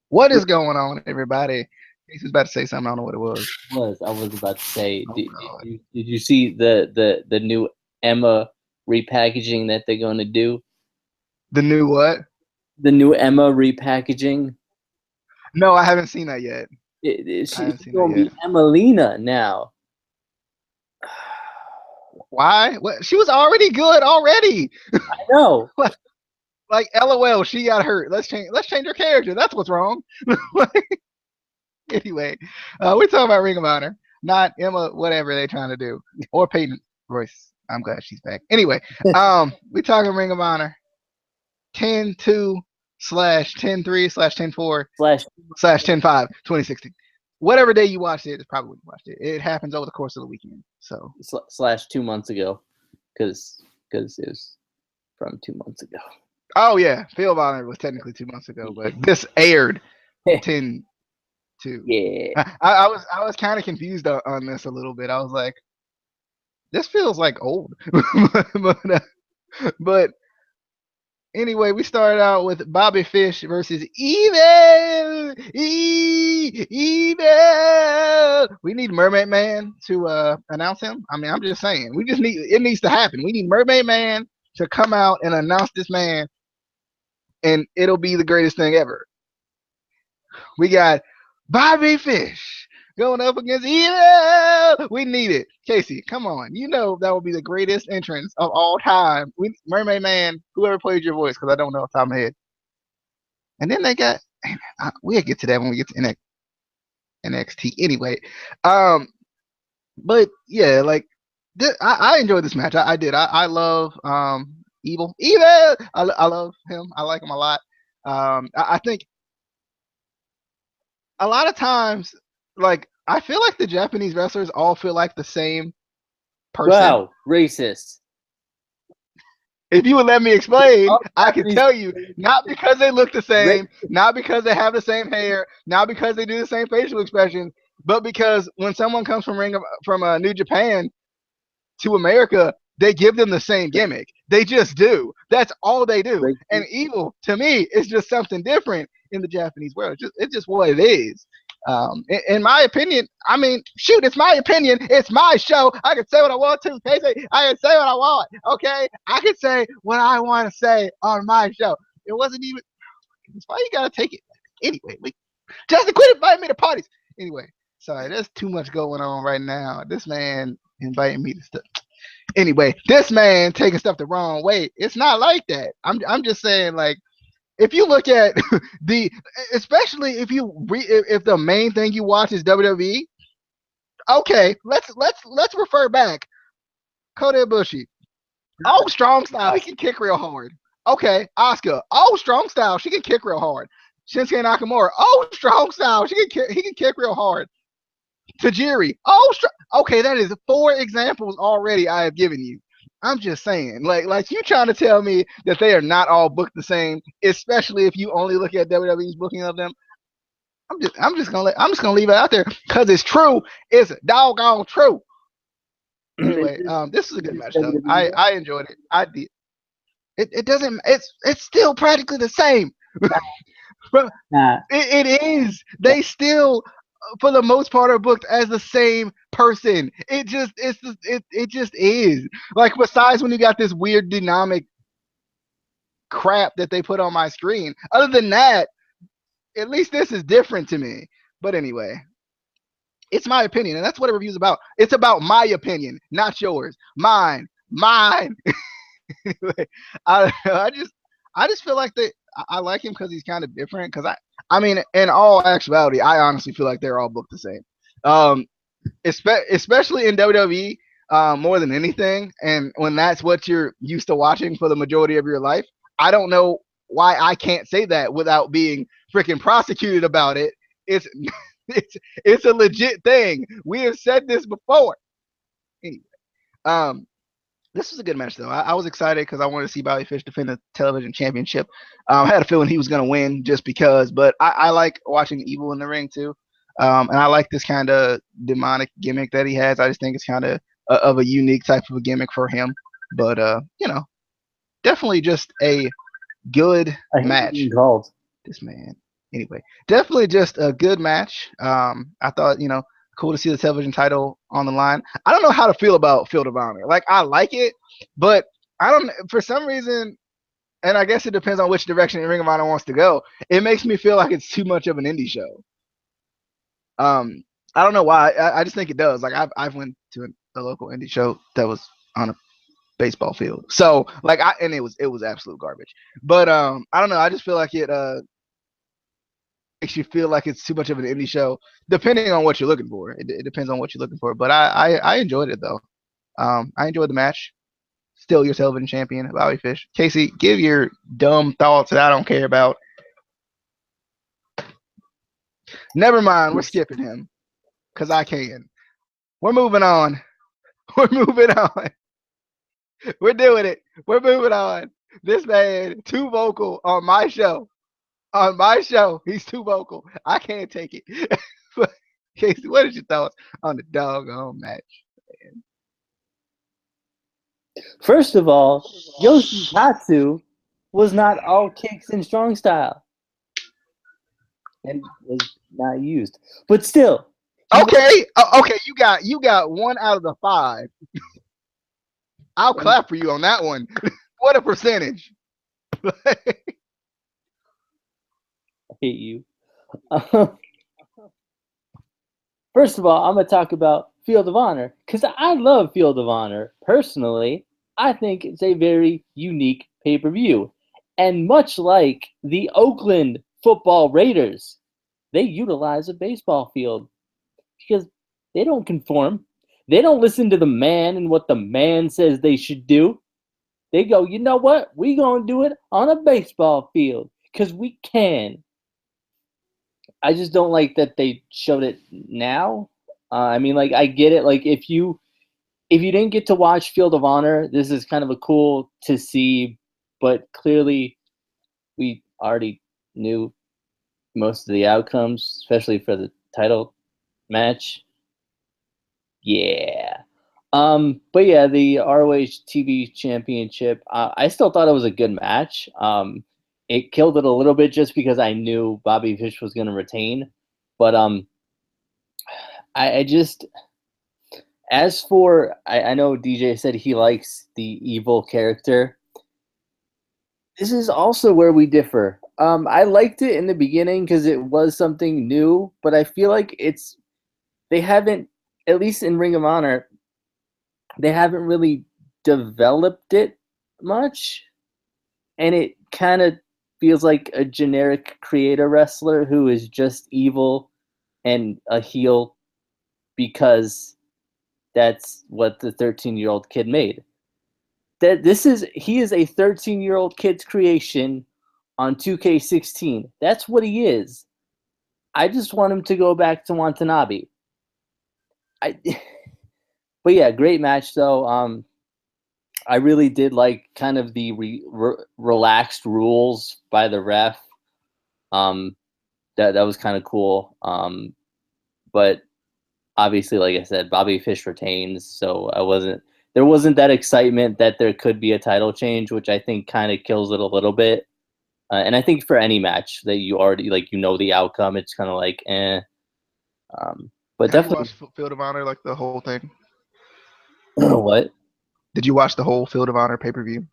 What is going on, everybody? He was about to say something. I don't know what it was. I was about to say, Oh God, did you see the new Emma repackaging that they're going to do? the new what? The new Emma repackaging. No, I haven't seen that yet. I She's haven't seen that going to yet. be Emelina now. Why? What? She was already good already. I know. Like, LOL, she got hurt. Let's change her character. That's what's wrong. Anyway, we're talking about Ring of Honor, not Emma. Whatever they're trying to do, or Peyton Royce. I'm glad she's back. Anyway, we're talking Ring of Honor 10-2/10-3/10-4 Slash /10-5/2016. Whatever day you watched it, it's probably when you watched it. It happens over the course of the weekend. So slash 2 months ago, because it was from 2 months ago. oh yeah, Field of Honor was technically 2 months ago, but this aired 10-2. Yeah. I was kind of confused on this a little bit. I was like, this feels like old, but anyway, we started out with Bobby Fish versus Eeven. Eeven. We need Mermaid Man to announce him. I mean, I'm just saying, we just need it needs to happen. We need Mermaid Man to come out and announce this man, and it'll be the greatest thing ever. We got Bobby Fish going up against Eeven. We need it. Casey, come on. You know that will be the greatest entrance of all time. Mermaid Man, whoever played your voice, because I don't know off the top of my head. And then they got, we'll get to that when we get to NXT anyway. But yeah, like, I enjoyed this match. I did. I love Evil. I love him. I like him a lot. I think a lot of times, like, I feel like the Japanese wrestlers all feel like the same person. Wow, racist. If you would let me explain, I can tell you, not because they look the same, not because they have the same hair, not because they do the same facial expressions, but because when someone comes from New Japan to America, they give them the same gimmick. They just do. That's all they do. And Evil, to me, is just something different in the Japanese world. It's just what it is. In my opinion, I mean, shoot, it's my opinion. It's my show. I can say what I want to, Casey. I can say what I want, okay? I can say what I want to say on my show. It wasn't even, why you got to take it? Anyway, Justin, quit inviting me to parties. Anyway, sorry, there's too much going on right now. This man inviting me to stuff. Anyway, this man taking stuff the wrong way. It's not like that. I'm just saying, like, if you look at especially if if the main thing you watch is WWE, okay, let's refer back. Kota Ibushi, oh, strong style, he can kick real hard. Okay, Asuka, oh, strong style, she can kick real hard. Shinsuke Nakamura, oh, strong style, he can kick real hard. Tajiri, oh, okay, that is 4 examples already I have given you. I'm just saying, like you trying to tell me that they are not all booked the same, especially if you only look at WWE's booking of them. I'm just gonna leave it out there because it's true. It's doggone true. Anyway, this is a good match though. I enjoyed it. I did. It doesn't. It's still practically the same. But it is. They still, for the most part, are booked as the same person. It just is. Like, besides when you got this weird dynamic crap that they put on my screen. Other than that, at least this is different to me. But anyway, it's my opinion, and that's what a review's about. It's about my opinion, not yours. Mine. Anyway, I just feel like I like him because he's kind of different. Because I mean, in all actuality, I honestly feel like they're all booked the same. Especially in WWE, more than anything. And when that's what you're used to watching for the majority of your life, I don't know why I can't say that without being freaking prosecuted about it. It's it's a legit thing. We have said this before. Anyway, this was a good match though. I was excited because I wanted to see Bobby Fish defend the television championship. I had a feeling he was going to win just because, but I like watching Evil in the ring too. And I like this kind of demonic gimmick that he has. I just think it's kind of a unique type of a gimmick for him. But definitely just a good match. Called this man. Anyway, definitely just a good match. I thought, cool to see the television title on the line. I don't know how to feel about Field of Honor. Like, I like it, but I don't, for some reason, and I guess it depends on which direction Ring of Honor wants to go. It makes me feel like it's too much of an indie show. I don't know why. I just think it does. Like, I've went to a local indie show that was on a baseball field. So like, and it was absolute garbage. But I don't know. I just feel like it makes you feel like it's too much of an indie show, depending on what you're looking for. It depends on what you're looking for. But I enjoyed it though. I enjoyed the match. Still your television champion, Bobby Fish. Casey, give your dumb thoughts that I don't care about. Never mind, we're skipping him because I can. We're moving on. We're moving on. We're doing it. We're moving on. This man too vocal on my show. On my show, he's too vocal. I can't take it. Casey, what is your thoughts on the doggone match? Man? First of all, Yoshi Tatsu was not all kicks and strong style, and was not used. But still, okay, you got 1 out of the 5. I'll clap for you on that one. What a percentage! I hate you. First of all, I'm gonna talk about Field of Honor because I love Field of Honor personally. I think it's a very unique pay-per-view, and much like the Oakland Football Raiders, they utilize a baseball field because they don't conform. They don't listen to the man and what the man says they should do. They go, you know what? We're going to do it on a baseball field because we can. I just don't like that they showed it now. I mean, like, I get it. Like, if you didn't get to watch Field of Honor, this is kind of a cool to see, but clearly we already knew most of the outcomes, especially for the title match. Yeah. But yeah, the ROH TV Championship, I still thought it was a good match. It killed it a little bit just because I knew Bobby Fish was going to retain. But I just, as for, I know DJ said he likes the evil character. This is also where we differ. I liked it in the beginning because it was something new, but I feel like they haven't, at least in Ring of Honor, they haven't really developed it much. And it kind of feels like a generic creator wrestler who is just evil and a heel because that's what the 13-year-old kid made. He is a 13-year-old kid's creation on 2K16. That's what he is. I just want him to go back to Watanabe. But yeah, great match though. I really did like kind of the relaxed rules by the ref. That was kind of cool. But obviously, like I said, Bobby Fish retains, so there wasn't that excitement that there could be a title change, which I think kind of kills it a little bit. And I think for any match that you already the outcome, it's kind of like eh. But Have definitely, you watched Field of Honor, like the whole thing? what? Did you watch the whole Field of Honor pay-per-view?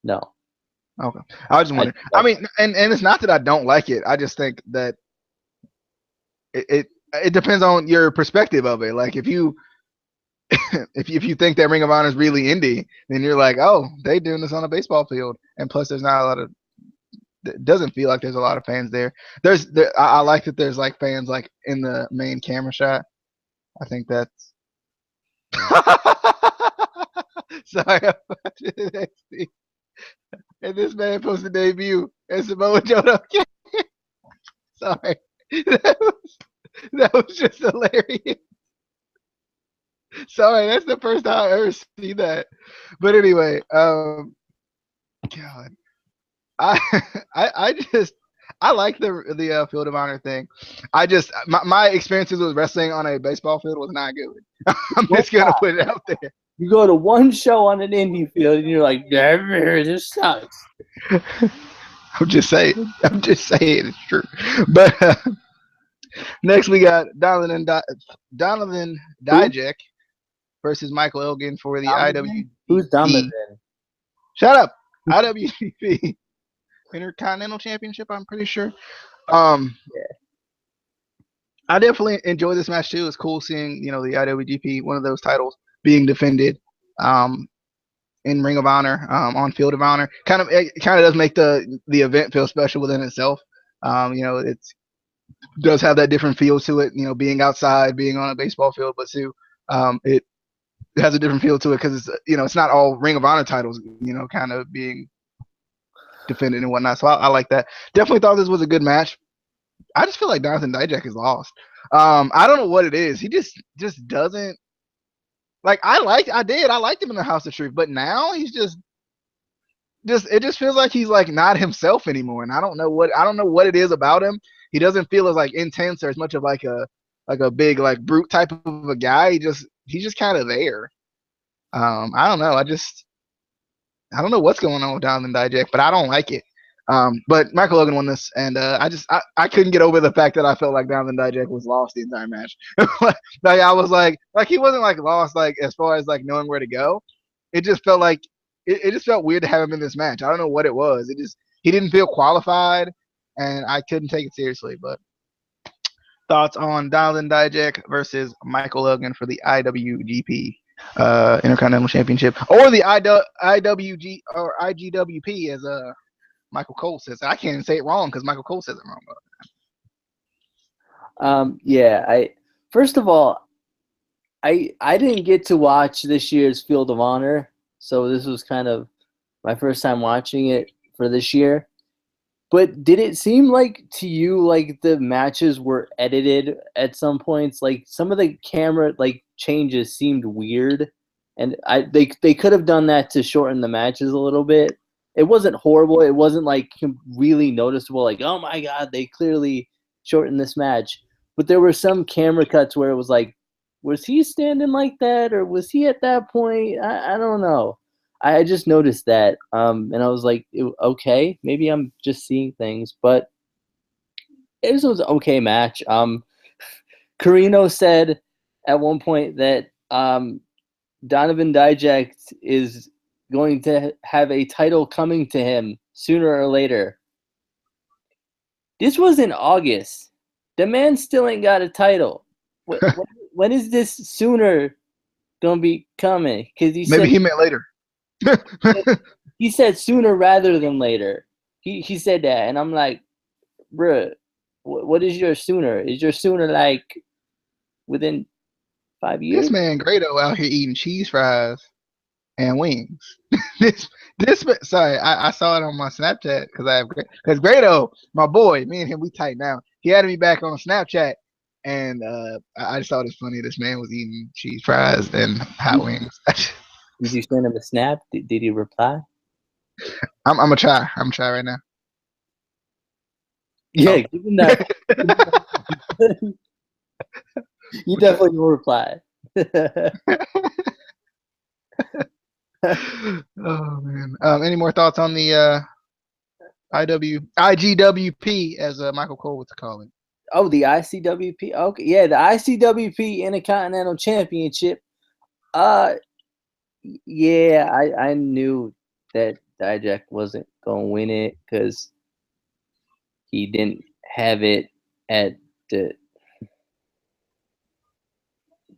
No. Okay, I was just wondering. I mean, and it's not that I don't like it. I just think that it depends on your perspective of it. Like, if you if you think that Ring of Honor is really indie, then you're like, oh, they doing this on a baseball field, and plus there's not a lot of. It doesn't feel like there's a lot of fans there. I like that there's like fans like in the main camera shot. I think that's. Sorry, I'm watching NXT. And this man posted debut and Samoa Joe. Sorry, that was just hilarious. Sorry, that's the first time I ever see that. But anyway, God, I I like the Field of Honor thing. I just my experiences with wrestling on a baseball field was not good. I'm just gonna put it out there. You go to one show on an indie field and you're like, this sucks. I'm just saying. I'm just saying it's true. But next we got Donovan Who? Dijak versus Michael Elgin for the Donovan? Who's Donovan? IWGP. Shut up. IWGP Intercontinental Championship. I'm pretty sure. Um, Yeah. I definitely enjoy this match too. It's cool seeing the IWGP, one of those titles, being defended. Um, in Ring of Honor, on Field of Honor, it kind of does make the event feel special within itself. It does have that different feel to it. Being outside, being on a baseball field, but too, it has a different feel to it because it's not all Ring of Honor titles, kind of being defended and whatnot. So I like that. Definitely thought this was a good match. I just feel like Jonathan Dijak is lost. I don't know what it is. He just doesn't like. I liked him in the House of Truth, but now he's just it just feels like he's like not himself anymore, and I don't know what it is about him. He doesn't feel as like intense or as much of like a big like brute type of a guy. He's just kind of there. I don't know. I don't know what's going on with Donovan Dijak, but I don't like it. But Michael Logan won this, and I couldn't get over the fact that I felt like Donovan Dijak was lost the entire match. Like I was like he wasn't like lost like as far as like knowing where to go. It just felt like it just felt weird to have him in this match. I don't know what it was. He didn't feel qualified, and I couldn't take it seriously. But thoughts on Donovan Dijak versus Michael Logan for the IWGP Intercontinental Championship, or the IWG or IGWP as Michael Cole says. I can't even say it wrong because Michael Cole says it wrong. Yeah. First of all, I didn't get to watch this year's Field of Honor, so this was kind of my first time watching it for this year. But did it seem like to you like the matches were edited at some points? Like some of the camera like changes seemed weird, and they could have done that to shorten the matches a little bit. It wasn't horrible. It wasn't like really noticeable. Like, oh my god, they clearly shortened this match. But there were some camera cuts where it was like, was he standing like that, or was he at that point? I don't know. I just noticed that, and I was like, okay, maybe I'm just seeing things, but it was an okay match. Carino said at one point that Donovan Dijak is going to have a title coming to him sooner or later. This was in August. The man still ain't got a title. When is this sooner gonna be coming? Because he meant later. He said sooner rather than later. He said that, and I'm like, bruh, what is your sooner? Is your sooner like within 5 years? This man Grado out here eating cheese fries and wings. Sorry, I saw it on my Snapchat because Grado, my boy, me and him, we tight now. He added me back on Snapchat, and I just thought it's funny. This man was eating cheese fries and hot wings. Did you send him a snap? Did he reply? I'm gonna try. I'm gonna try right now. Yeah, give him that. You definitely will reply. Oh man. Any more thoughts on the IGWP as Michael Cole would call it? Oh, the ICWP. Okay, yeah, the ICWP Intercontinental Championship. Yeah, I knew that Dijak wasn't gonna win it because he didn't have it at the.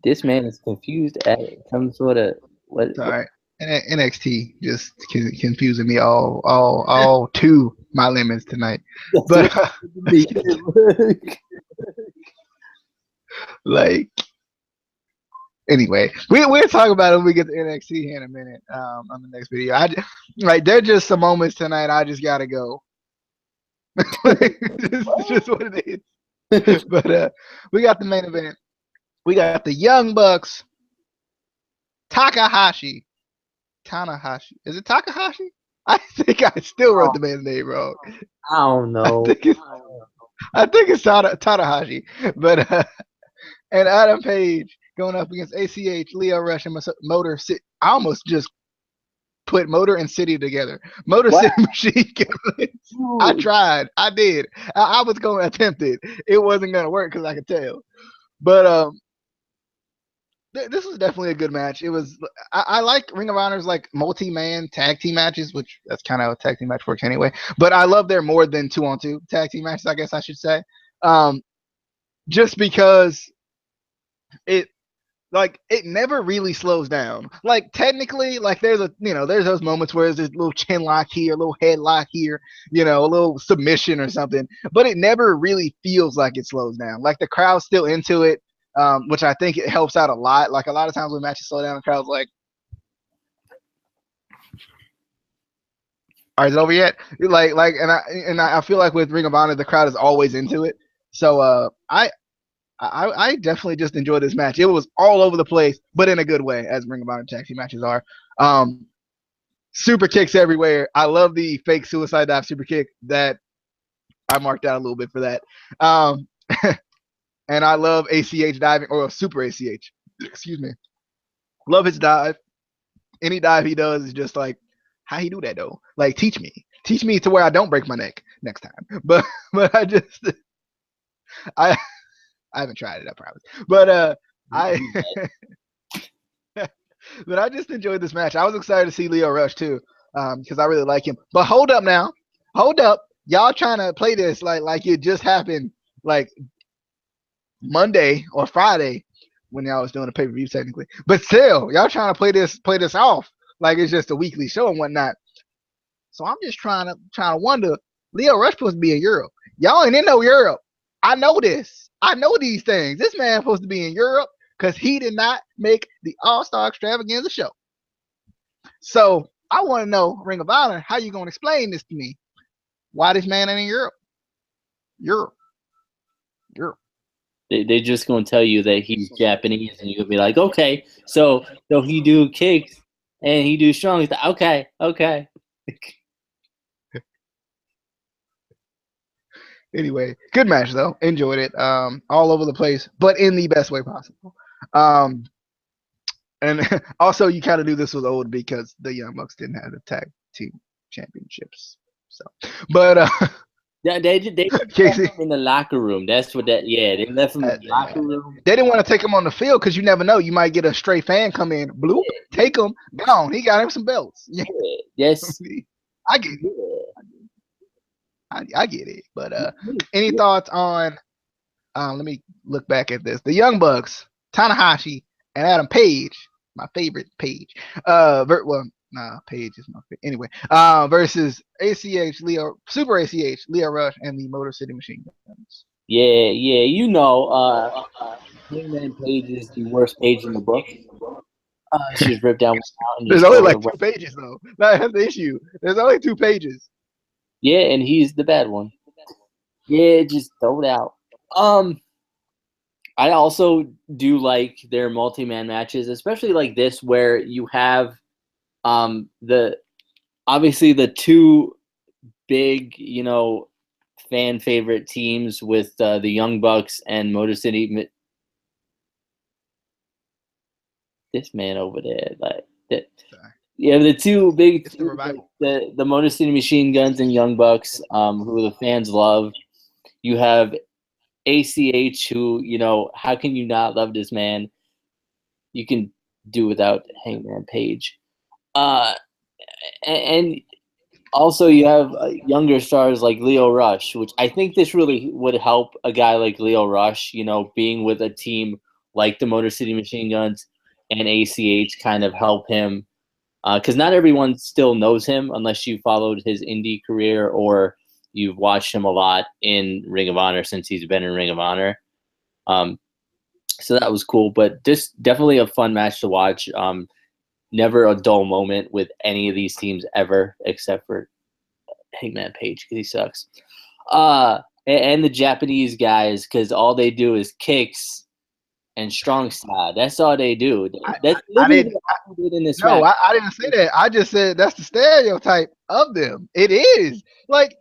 This man is confused at some sort of what? Sorry, NXT just confusing me all to my limits tonight. But like, anyway, we'll talk about it when we get to NXT here in a minute. On the next video, there're just some moments tonight. I just gotta go. It's just what it is. But we got the main event. We got the Young Bucks, Tanahashi. Is it Takahashi? I think I still wrote the man's name wrong. I don't know. I think it's Tanahashi. But and Adam Page going up against ACH, Leo Rush, and Motor City. I almost just put Motor and City together. Motor Wow. City Machine Guns. I tried. I did. I was going to attempt it. It wasn't going to work because I could tell. But this was definitely a good match. It was. I like Ring of Honor's like multi-man tag team matches, which that's kind of how a tag team match works anyway. But I love their more than 2-on-2 tag team matches. I guess I should say, just because it like it never really slows down. Like technically, like there's there's those moments where there's this little chin lock here, a little head lock here, a little submission or something. But it never really feels like it slows down. Like the crowd's still into it, which I think it helps out a lot. Like a lot of times when matches slow down, the crowd's like, "All right, is it over yet?" And I feel like with Ring of Honor, the crowd is always into it. So I definitely just enjoyed this match. It was all over the place, but in a good way, as Ring of Honor tag team matches are. Super kicks everywhere. I love the fake suicide dive super kick that I marked out a little bit for that. And I love ACH diving, or super ACH. Excuse me. Love his dive. Any dive he does is just like, how he do that though? Like, teach me to where I don't break my neck next time. But I haven't tried it, I promise. But but I just enjoyed this match. I was excited to see Lio Rush too, because I really like him. But hold up now, hold up, y'all trying to play this like it just happened like Monday or Friday when y'all was doing a pay per view technically. But still, y'all trying to play this off like it's just a weekly show and whatnot. So I'm just trying to wonder. Lio Rush supposed to be in Europe. Y'all ain't in no Europe. I know this. I know these things. This man supposed to be in Europe because he did not make the All-Star Extravaganza show. So I want to know, Ring of Honor, how you going to explain this to me? Why this man ain't in Europe? Europe. They're just going to tell you that he's Japanese, and you're going to be like, okay, so he do kicks and he do strong. Okay. Anyway, good match though. Enjoyed it. All over the place, but in the best way possible. And also you kind of knew this was old because the Young Bucks didn't have the tag team championships. So, but they left him in the locker room. That's what that. Yeah, they left him in the locker room. They didn't want to take him on the field because you never know. You might get a stray fan come in, bloop, take him, gone. He got him some belts. Yeah. Yes, I get it. I get it. But any thoughts on? Let me look back at this. The Young Bucks, Tanahashi, and Adam Page, my favorite Page. Page is my favorite. Anyway, versus ACH, Super ACH, Lio Rush, and the Motor City Machine Guns. Yeah. Hangman Page is the worst page in the book. She's ripped down. There's only like 2 pages though. That's the issue. There's only 2 pages. Yeah, and he's the bad one. Yeah, just throw it out. I also do like their multi-man matches, especially like this where you have obviously the 2 big, fan favorite teams with the Young Bucks and Motor City. This man over there, like that. Yeah, the 2 big, the Motor City Machine Guns and Young Bucks, who the fans love. You have ACH, who, how can you not love this man? You can do without Hangman Page. And also you have younger stars like Lio Rush, which I think this really would help a guy like Lio Rush, being with a team like the Motor City Machine Guns and ACH kind of help him. Because not everyone still knows him unless you followed his indie career or you've watched him a lot in Ring of Honor since he's been in Ring of Honor. So that was cool, but just definitely a fun match to watch. Never a dull moment with any of these teams ever, except for Hangman Page because he sucks. And the Japanese guys, because all they do is kicks and strong style. That's all they do. That's literally what they did in this match. No, I didn't say that. I just said that's the stereotype of them. It is. Like,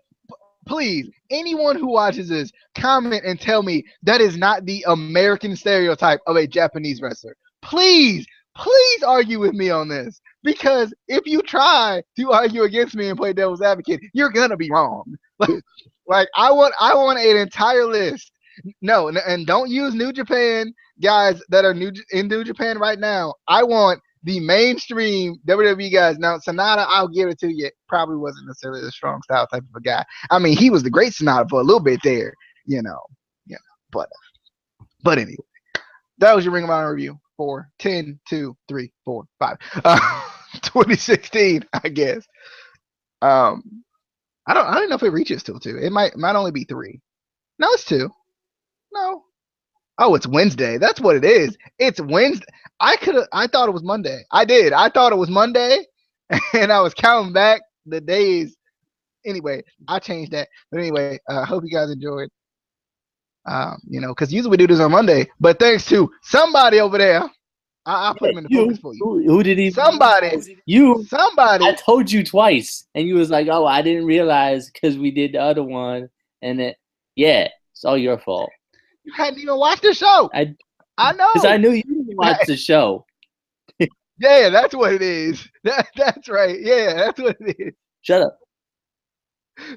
please, anyone who watches this, comment and tell me that is not the American stereotype of a Japanese wrestler. Please, please argue with me on this, because if you try to argue against me and play devil's advocate, you're gonna be wrong. Like I want an entire list. No, and don't use New Japan guys that are in New Japan right now. I want the mainstream WWE guys. Now Sonata, I'll give it to you. Probably wasn't necessarily the strong style type of a guy. I mean, he was the great Sonata for a little bit there, you know. But anyway, that was your Ring of Honor review for 10, 2, 3, 4, 5. 2016, I guess. I don't know if it reaches till 2. It might only be 3. No, it's 2. No. Oh, it's Wednesday. That's what it is. It's Wednesday. I thought it was Monday. I did. I thought it was Monday, and I was counting back the days. Anyway, I changed that. But anyway, I hope you guys enjoyed. Because usually we do this on Monday, but thanks to somebody over there, I'll put him in the focus for you. Who did he? Somebody. I told you twice, and you was like, "Oh, I didn't realize because we did the other one," and it's all your fault. You hadn't even watched the show. I know. Because I knew you didn't watch the show. Yeah, that's what it is. That's right. Yeah, that's what it is. Shut up.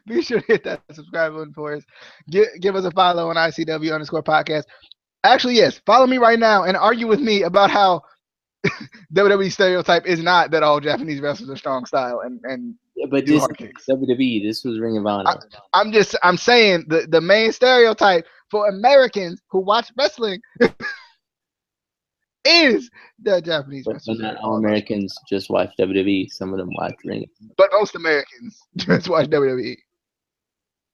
Be sure to hit that subscribe button for us. Give us a follow on ICW_podcast. Actually, yes, follow me right now and argue with me about how WWE stereotype is not that all Japanese wrestlers are strong style and but this WWE, this was Ring of Honor. I'm saying the main stereotype for Americans who watch wrestling is the Japanese wrestlers. But not all Americans just watch WWE. Some of them watch Ring. But most Americans just watch WWE.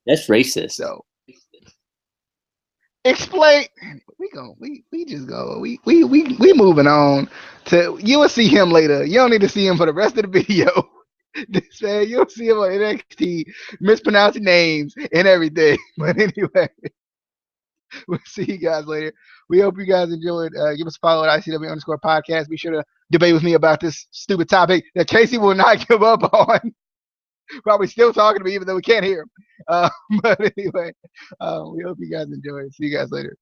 That's racist. So explain. We just go. We moving on to. You will see him later. You don't need to see him for the rest of the video. This man, you'll see him on NXT mispronouncing names and everything. But anyway, we'll see you guys later. We hope you guys enjoyed. Give us a follow at ICW_podcast. Be sure to debate with me about this stupid topic that Casey will not give up on. Probably still talking to me even though we can't hear him. But anyway, we hope you guys enjoy. See you guys later.